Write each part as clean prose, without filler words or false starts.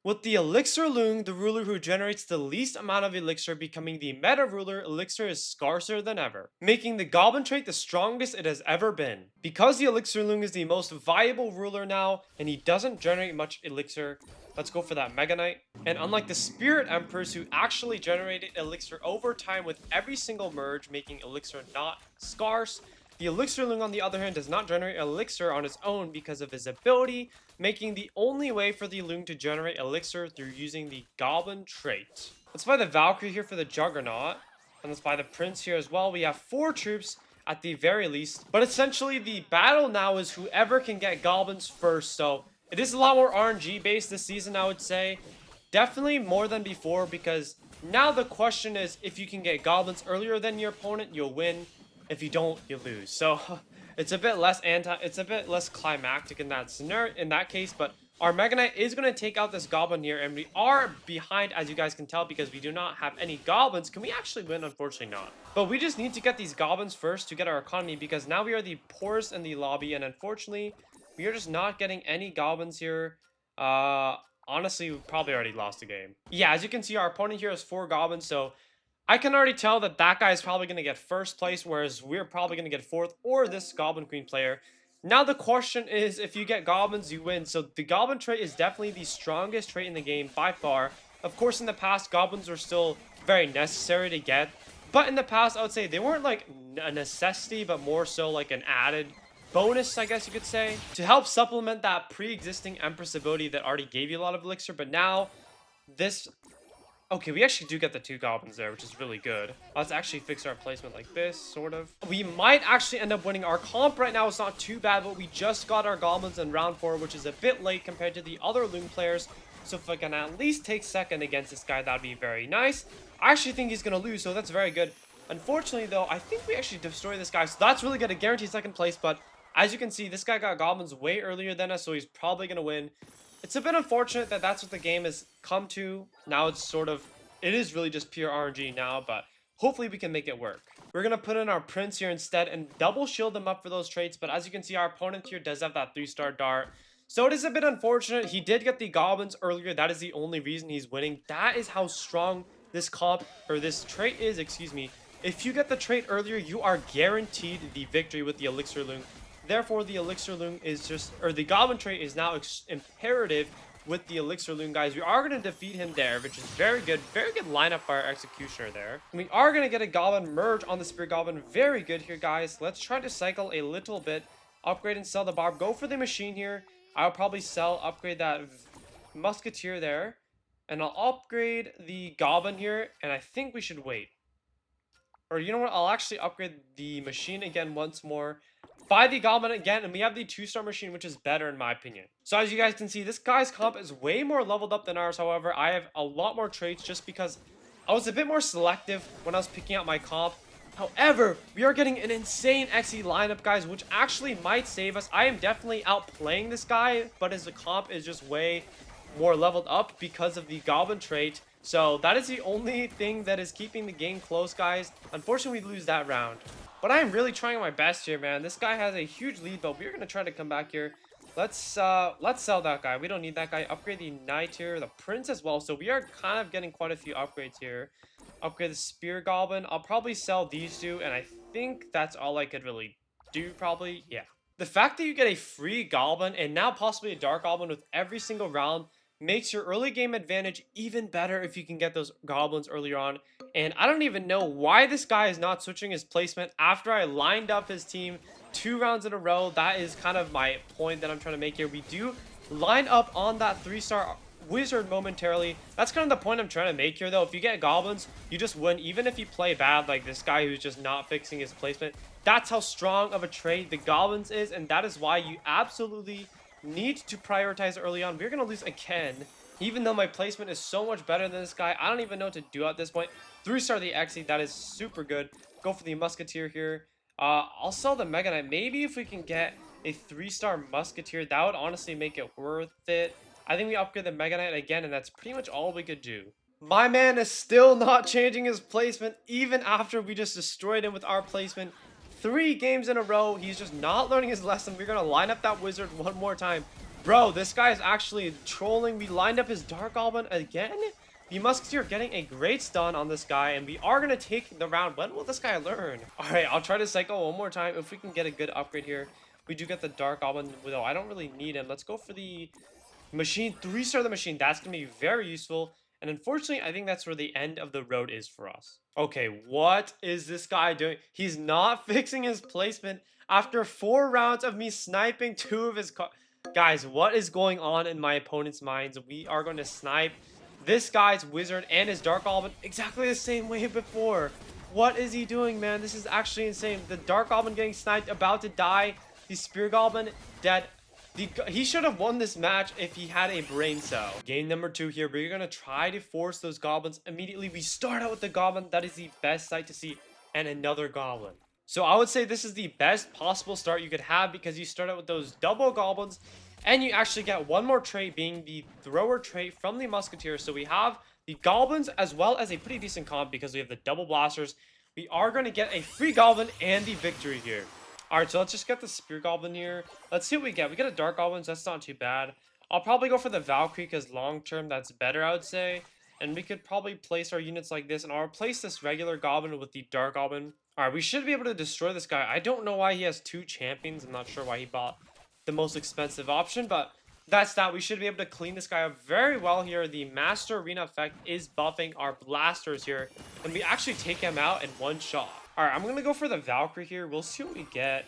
With the Elixir Loong, the ruler who generates the least amount of elixir becoming the meta ruler, elixir is scarcer than ever, making the Goblin Trait the strongest it has ever been. Because the Elixir Loong is the most viable ruler now, and he doesn't generate much elixir, let's go for that Mega Knight. And unlike the Spirit Emperors who actually generated elixir over time with every single merge, making elixir not scarce, the Elixir Loong on the other hand does not generate elixir on its own because of his ability, making the only way for the Loong to generate elixir through using the Goblin Trait. Let's buy the Valkyrie here for the Juggernaut, and let's buy the Prince here as well. We have 4 troops at the very least, but essentially the battle now is whoever can get goblins first, so it is a lot more RNG based this season, I would say. Definitely more than before, because now the question is if you can get goblins earlier than your opponent, you'll win. If you don't, you lose. So it's a bit less climactic in that scenario, in that case, but our Mega Knight is going to take out this goblin here, and we are behind, as you guys can tell, because we do not have any goblins. Can we actually win? Unfortunately not. But we just need to get these goblins first to get our economy, because now we are the poorest in the lobby, and unfortunately, we are just not getting any goblins here. Honestly, we probably already lost the game. Yeah, as you can see, our opponent here has 4 goblins, so I can already tell that that guy is probably going to get first place, whereas we're probably going to get 4th, or this Goblin Queen player. Now the question is, if you get goblins, you win. So the Goblin Trait is definitely the strongest trait in the game by far. Of course, in the past, goblins were still very necessary to get. But in the past, I would say they weren't like a necessity, but more so like an added bonus, I guess you could say, to help supplement that pre-existing Empress ability that already gave you a lot of elixir. But now, this... Okay, we actually do get the 2 goblins there, which is really good. Let's actually fix our placement like this, sort of. We might actually end up winning. Our comp right now is not too bad, but we just got our goblins in round 4, which is a bit late compared to the other Loom players. So if I can at least take second against this guy, that'd be very nice. I actually think he's going to lose, so that's very good. Unfortunately, though, I think we actually destroy this guy, so that's really good to guarantee second place. But as you can see, this guy got goblins way earlier than us, so he's probably going to win. It's a bit unfortunate that that's what the game has come to. Now it's sort of, it is really just pure RNG now, but hopefully we can make it work. We're going to put in our Prince here instead and double shield them up for those traits, but as you can see, our opponent here does have that 3-star dart. So it is a bit unfortunate. He did get the goblins earlier. That is the only reason he's winning. That is how strong this comp, or this trait is, excuse me. If you get the trait earlier, you are guaranteed the victory with the Elixir Loong. Therefore, the Elixir Loong is just, or the Goblin Trait is now imperative with the Elixir Loong, guys. We are going to defeat him there, which is very good lineup by our Executioner there. We are going to get a Goblin merge on the Spirit Goblin. Very good here, guys. Let's try to cycle a little bit, upgrade and sell the Barb. Go for the Machine here. I'll probably upgrade that Musketeer there, and I'll upgrade the Goblin here, and I think we should wait. Or you know what, I'll actually upgrade the Machine again once more, buy the Goblin again, and we have the 2-star Machine, which is better in my opinion. So as you guys can see, this guy's comp is way more leveled up than ours. However, I have a lot more traits just because I was a bit more selective when I was picking out my comp. However, we are getting an insane XE lineup, guys, which actually might save us. I am definitely outplaying this guy, but his comp is just way more leveled up because of the Goblin Trait. So that is the only thing that is keeping the game close, guys. Unfortunately, we lose that round. But I am really trying my best here, man. This guy has a huge lead, but we're going to try to come back here. Let's sell that guy. We don't need that guy. Upgrade the Knight here, the Prince as well. So we are kind of getting quite a few upgrades here. Upgrade the Spear Goblin. I'll probably sell these 2, and I think that's all I could really do, probably. Yeah. The fact that you get a free Goblin, and now possibly a Dark Goblin with every single round, makes your early game advantage even better if you can get those goblins earlier on. And I don't even know why this guy is not switching his placement after I lined up his team 2 rounds in a row. That is kind of my point that I'm trying to make here. We do line up on that 3-star wizard momentarily. That's kind of the point I'm trying to make here, though. If you get goblins, you just win, even if you play bad like this guy who's just not fixing his placement. That's how strong of a trade the goblins is, and that is why you absolutely need to prioritize early on. We're going to lose again. Even though my placement is so much better than this guy, I don't even know what to do at this point. 3-star the XE, that is super good. Go for the Musketeer here. I'll sell the Mega Knight. Maybe if we can get a 3-star Musketeer, that would honestly make it worth it. I think we upgrade the Mega Knight again, and that's pretty much all we could do. My man is still not changing his placement, even after we just destroyed him with our placement. 3 games in a row, he's just not learning his lesson. We're going to line up that wizard one more time. Bro, this guy is actually trolling. We lined up his Dark Goblin again. The Musketeer getting a great stun on this guy, and we are going to take the round. When will this guy learn? Alright, I'll try to cycle one more time. If we can get a good upgrade here, we do get the Dark Goblin. Though I don't really need him. Let's go for the machine. 3-star the machine. That's going to be very useful. And unfortunately, I think that's where the end of the road is for us. Okay, what is this guy doing? He's not fixing his placement after 4 rounds of me sniping 2 of his cards. Guys, what is going on in my opponent's minds? We are going to snipe this guy's wizard and his Dark Goblin exactly the same way before. What is he doing, man? This is actually insane. The Dark Goblin getting sniped, about to die. The Spear Goblin dead. He should have won this match if he had a brain cell. Game number 2 here. We're going to try to force those goblins. Immediately, we start out with the goblin. That is the best sight to see. And another goblin. So I would say this is the best possible start you could have because you start out with those double goblins. And you actually get one more trait being the thrower trait from the musketeer. So we have the goblins as well as a pretty decent comp because we have the double blasters. We are going to get a free goblin and the victory here. Alright, so let's just get the Spear Goblin here. Let's see what we get. We get a Dark Goblin, so that's not too bad. I'll probably go for the Valkyrie because long term that's better, I would say. And we could probably place our units like this. And I'll replace this regular Goblin with the Dark Goblin. Alright, we should be able to destroy this guy. I don't know why he has 2 champions. I'm not sure why he bought the most expensive option. But that's that. We should be able to clean this guy up very well here. The Master Arena effect is buffing our blasters here. And we actually take him out in one shot. Alright, I'm going to go for the Valkyrie here. We'll see what we get.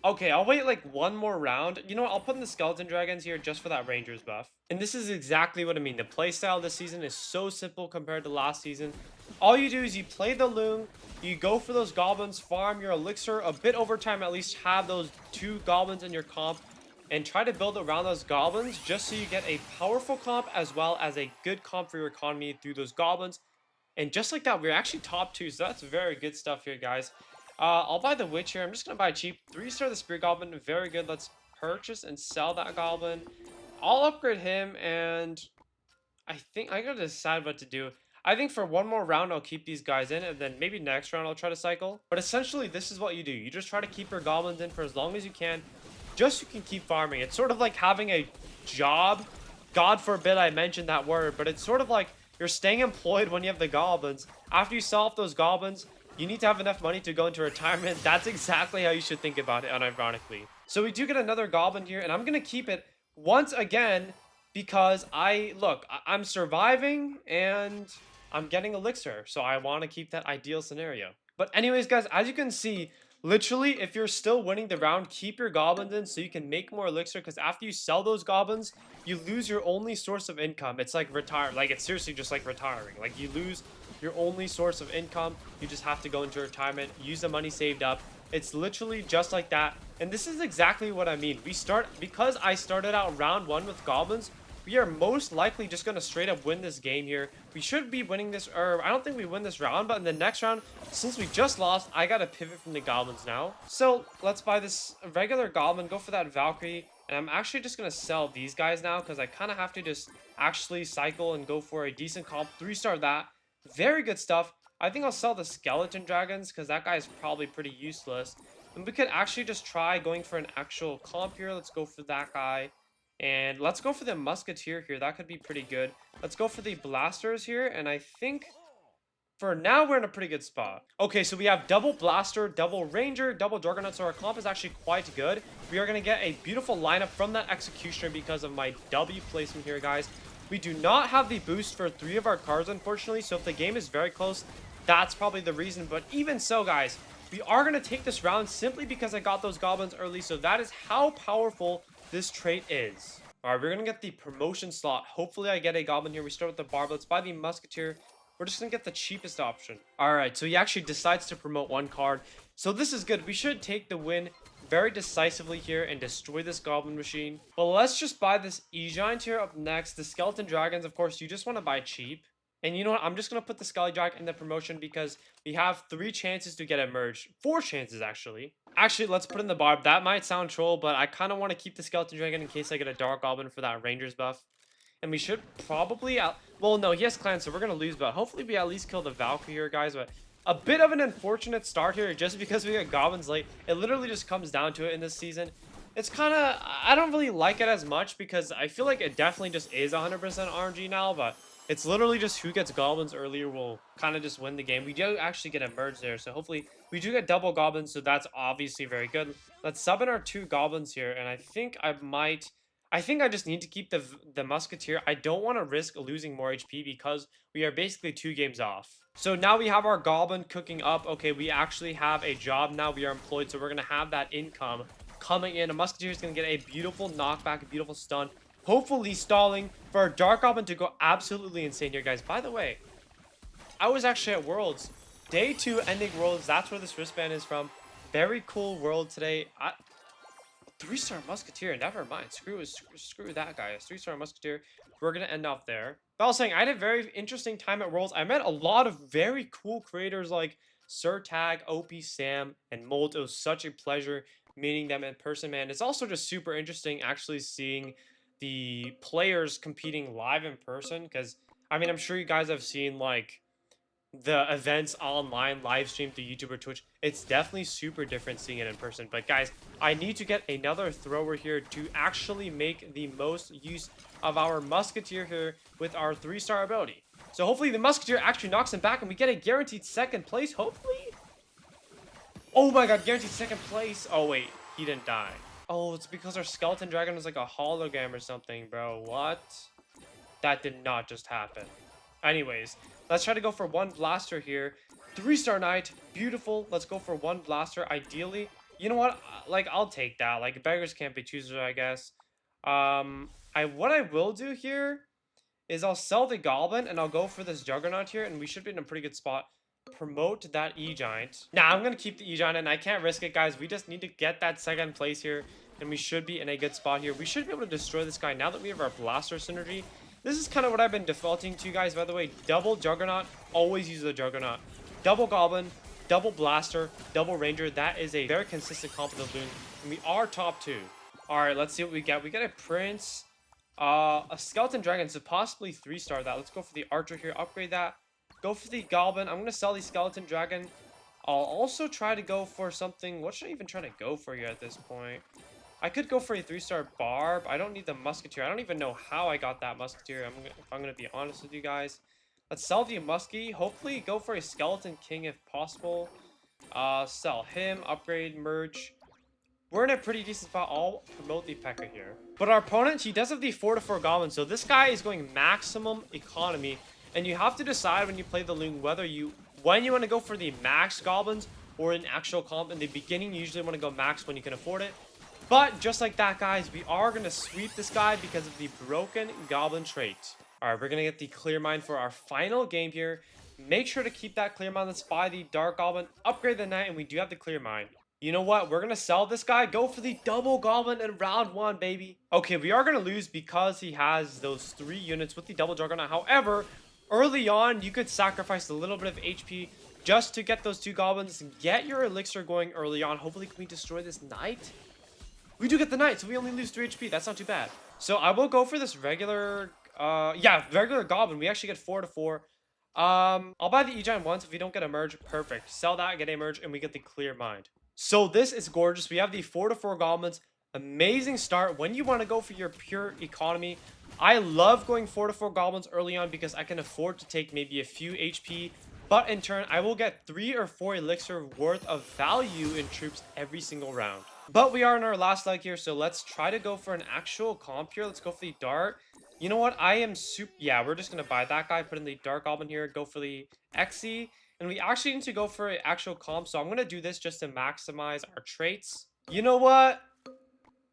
Okay, I'll wait like one more round. You know what? I'll put in the Skeleton Dragons here just for that Rangers buff. And this is exactly what I mean. The playstyle this season is so simple compared to last season. All you do is you play the Loom. You go for those goblins, farm your elixir a bit over time. At least have those 2 goblins in your comp. And try to build around those goblins just so you get a powerful comp as well as a good comp for your economy through those goblins. And just like that, we're actually top 2, so that's very good stuff here, guys. I'll buy the Witch here. I'm just going to buy cheap. 3-star the Spear Goblin, very good. Let's purchase and sell that Goblin. I'll upgrade him, and I think I got to decide what to do. I think for one more round, I'll keep these guys in, and then maybe next round I'll try to cycle. But essentially, this is what you do. You just try to keep your Goblins in for as long as you can, just so you can keep farming. It's sort of like having a job. God forbid I mentioned that word, but it's sort of like you're staying employed when you have the goblins. After you sell off those goblins, you need to have enough money to go into retirement. That's exactly how you should think about it, unironically. So we do get another goblin here, and I'm going to keep it once again because I'm surviving and I'm getting elixir. So I want to keep that ideal scenario. But anyways, guys, as you can see, literally, if you're still winning the round, keep your goblins in so you can make more elixir. Because after you sell those goblins, you lose your only source of income. It's like retire. Like, it's seriously just like retiring. Like, you lose your only source of income. You just have to go into retirement, use the money saved up. It's literally just like that. And this is exactly what I mean. Because I started out round 1 with goblins, we are most likely just going to straight up win this game here. We should be winning this, or I don't think we win this round, but in the next round, since we just lost, I got to pivot from the goblins now. So let's buy this regular goblin, go for that Valkyrie, and I'm actually just going to sell these guys now because I kind of have to just actually cycle and go for a decent comp. 3-star that. Very good stuff. I think I'll sell the Skeleton Dragons because that guy is probably pretty useless. And we could actually just try going for an actual comp here. Let's go for that guy. And let's go for the Musketeer here. That could be pretty good. Let's go for the Blasters here. And I think for now, we're in a pretty good spot. Okay, so we have double Blaster, double Ranger, double Juggernaut. So our comp is actually quite good. We are going to get a beautiful lineup from that Executioner because of my W placement here, guys. We do not have the boost for 3 of our cards, unfortunately. So if the game is very close, that's probably the reason. But even so, guys, we are going to take this round simply because I got those goblins early. So that is how powerful this trait is. Alright, we're going to get the promotion slot. Hopefully I get a goblin here. We start with the barb. Let's buy the musketeer. We're just going to get the cheapest option. Alright, so he actually decides to promote 1 card. So this is good. We should take the win very decisively here and destroy this goblin machine. But let's just buy this E-Giant here up next. The Skeleton Dragons, of course, you just want to buy cheap. And you know what? I'm just going to put the Skelly Dragon in the promotion because we have 3 chances to get it merged. 4 chances, actually. Actually, let's put in the barb. That might sound troll, but I kind of want to keep the Skeleton Dragon in case I get a Dark Goblin for that Rangers buff. And we should probably... Well, no, he has Clan, so we're going to lose, but hopefully we at least kill the Valkyrie here, guys. But a bit of an unfortunate start here just because we got Goblins late. It literally just comes down to it in this season. It's kind of, I don't really like it as much because I feel like it definitely just is 100% RNG now, but it's literally just who gets goblins earlier will kind of just win the game. We do actually get a merge there, so hopefully we do get double goblins, so that's obviously very good. Let's sub in our 2 goblins here, and I think I just need to keep the musketeer. I don't want to risk losing more HP because we are basically 2 games off. So now we have our goblin cooking up. Okay, we actually have a job now. We are employed, so we're going to have that income coming in. A musketeer is going to get a beautiful knockback, a beautiful stun. Hopefully stalling for a dark goblin to go absolutely insane here, guys. By the way, I was actually at Worlds. Day 2 ending Worlds. That's where this wristband is from. Very cool world today. 3-star musketeer. Never mind. Screw that guy. 3-star musketeer. We're going to end off there. But I was saying, I had a very interesting time at Worlds. I met a lot of very cool creators like Sir Tag, OP Sam, and Mold. It was such a pleasure meeting them in person, man. It's also just super interesting actually seeing the players competing live in person, because I mean, I'm sure you guys have seen like the events online live streamed through YouTube or Twitch. It's definitely super different seeing it in person. But guys, I need to get another thrower here to actually make the most use of our musketeer here with our 3-star ability. So hopefully the musketeer actually knocks him back and we get a guaranteed 2nd place, hopefully. Oh my god, guaranteed 2nd place. Oh wait, he didn't die. Oh, it's because our skeleton dragon was like a hologram or something, bro. What? That did not just happen. Anyways, let's try to go for 1 blaster here. 3-star knight, beautiful. Let's go for 1 blaster, ideally. You know what? Like, I'll take that. Like, beggars can't be choosers, I guess. What I will do here is I'll sell the goblin and I'll go for this juggernaut here, and we should be in a pretty good spot. Promote that E-Giant. Nah, I'm gonna keep the E-Giant, and I can't risk it, guys. We just need to get that 2nd place here, and we should be in a good spot here. We should be able to destroy this guy now that we have our blaster synergy. This is kind of what I've been defaulting to, guys, by the way. Double juggernaut, always use the juggernaut. Double goblin, double blaster, double ranger. That is a very consistent comp of the Loom, and we are top 2. All right, let's see what we get. We get a prince, a skeleton dragon, so possibly 3-star that. Let's go for the archer here, upgrade that. Go for the goblin. I'm going to sell the skeleton dragon. I'll also try to go for something. What should I even try to go for here at this point? I could go for a 3-star barb. I don't need the musketeer. I don't even know how I got that musketeer, if I'm going to be honest with you guys. Let's sell the muskie. Hopefully go for a skeleton king if possible. Sell him. Upgrade. Merge. We're in a pretty decent spot. I'll promote the P.E.K.K.A. here. But our opponent, he does have the 4-4 goblin. So this guy is going maximum economy. And you have to decide when you play the Loom when you want to go for the max goblins or an actual comp. In the beginning, you usually want to go max when you can afford it. But just like that, guys, we are going to sweep this guy because of the broken Goblin Trait. All right, we're going to get the clear mind for our final game here. Make sure to keep that clear mind. Let's buy the Dark Goblin, upgrade the Knight, and we do have the clear mind. You know what? We're going to sell this guy. Go for the double Goblin in round 1, baby. Okay, we are going to lose because he has those 3 units with the double Juggernaut. However, early on, you could sacrifice a little bit of HP just to get those 2 goblins. Get your elixir going early on. Hopefully, can we destroy this Knight? We do get the Knight, so we only lose 3 HP. That's not too bad. So I will go for this regular, regular goblin. We actually get 4-4. I'll buy the E-Giant once. If we don't get a merge, perfect. Sell that, get a merge, and we get the clear mind. So this is gorgeous. We have the 4-4 goblins. Amazing start when you want to go for your pure economy. I love going 4-4 goblins early on because I can afford to take maybe a few HP. But in turn, I will get 3 or 4 elixir worth of value in troops every single round. But we are in our last leg here, so let's try to go for an actual comp here. Let's go for the dart. You know what? I am super... Yeah, we're just going to buy that guy, put in the dark goblin here, go for the XE. And we actually need to go for an actual comp, so I'm going to do this just to maximize our traits. You know what?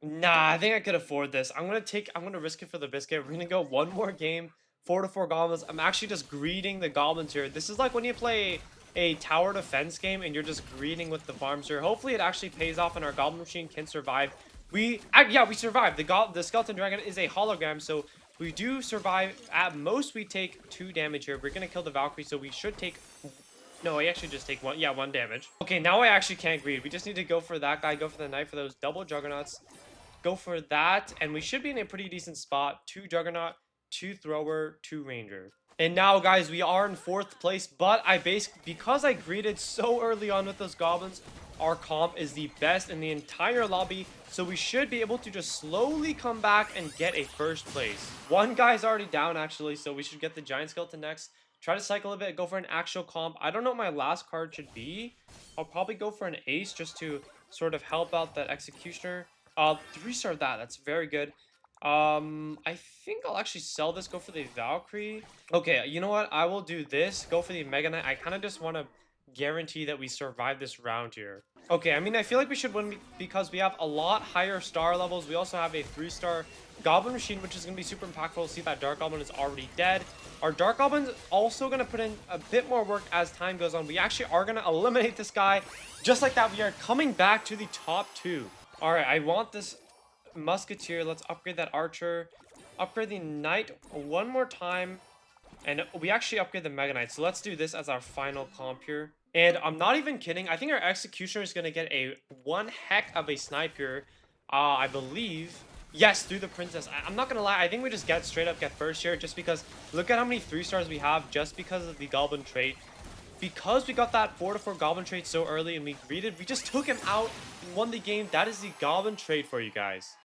Nah, I think I could afford this. I'm going to risk it for the biscuit. We're going to go one more game, 4-4 goblins. I'm actually just greeting the goblins here. This is like when you play a tower defense game and you're just greeting with the farms here. Hopefully it actually pays off and our goblin machine can survive. We survived. The skeleton dragon is a hologram, so we do survive. At most we take 2 damage here. We're gonna kill the Valkyrie, so we should take... No, I actually just take 1. Yeah, 1 damage. Okay, now I actually can't greed. We just need to go for that guy, go for the knight for those double juggernauts. Go for that, and we should be in a pretty decent spot. 2 juggernaut, 2 thrower, 2 ranger. And now, guys, we are in 4th place, but because I greeted so early on with those goblins, our comp is the best in the entire lobby, so we should be able to just slowly come back and get a first place. One guy's already down actually, so we should get the giant skeleton next. Try to cycle a bit, go for an actual comp. I don't know what my last card should be. I'll probably go for an ace just to sort of help out that executioner. 3-star that. That's very good. I think I'll actually sell this, go for the Valkyrie. Okay, you know what? I will do this, go for the Mega Knight. I kind of just want to guarantee that we survive this round here. Okay, I mean, I feel like we should win because we have a lot higher star levels. We also have a 3-star Goblin Machine, which is going to be super impactful. See that Dark Goblin is already dead. Our Dark Goblin's also going to put in a bit more work as time goes on. We actually are going to eliminate this guy. Just like that, we are coming back to the top 2. All right, I want this Musketeer. Let's upgrade that Archer. Upgrade the Knight one more time. And we actually upgrade the Mega Knight. So let's do this as our final comp here. And I'm not even kidding. I think our Executioner is going to get a one heck of a sniper. I believe. Yes, through the Princess. I'm not going to lie. I think we just straight up get first here. Just because look at how many 3-stars we have just because of the Goblin Trait. Because we got that 4-4 Goblin Trait so early and we just took him out and won the game. That is the Goblin Trait for you guys.